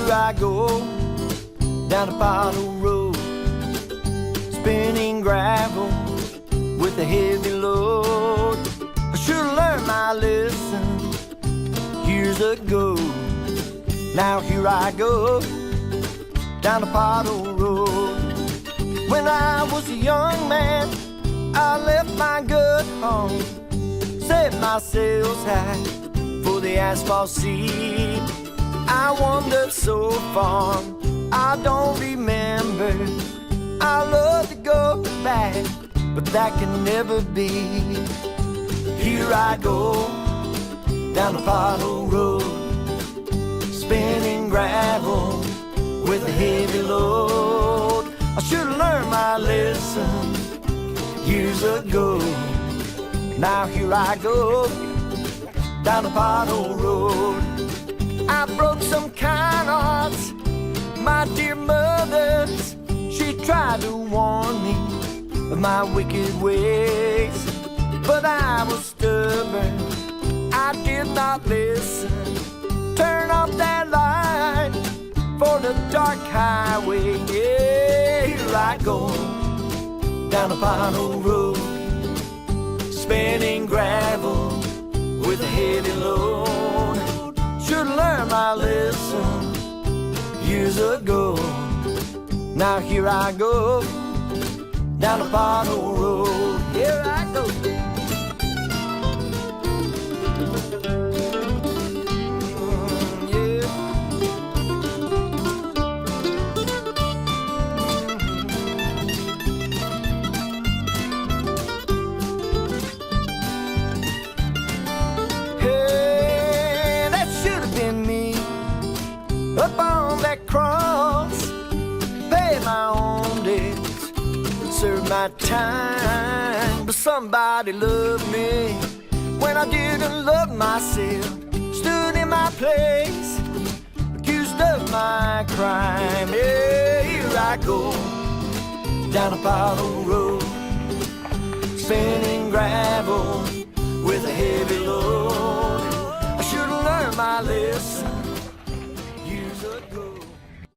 here I go down the pothole road, spinning gravel with a heavy load. I should've learned my lesson years ago. Now here I go down the pothole road. When I was a young man, I left my good home, set my sails high for the asphalt sea. I wandered so far, I don't remember. I love to go back, but that can never be. Here I go down the pothole road, spinning gravel with a heavy load. I should've learned my lesson years ago. Now here I go down the pothole road. I broke some kind hearts, my dear mother's. She tried to warn me of my wicked ways, but I was stubborn, I did not listen. Turn off that light for the dark highway. Yeah, here I go down the pothole road, spinning gravel with a heavy load. Should've learned my lesson years ago. Now here I go down the pothole road. Here I go. Up on that cross, pay my own debts, serve my time. But somebody loved me when I didn't love myself, stood in my place, accused of my crime. Yeah, here I go down a pothole road, spinning gravel with a heavy load. I should've learned my lesson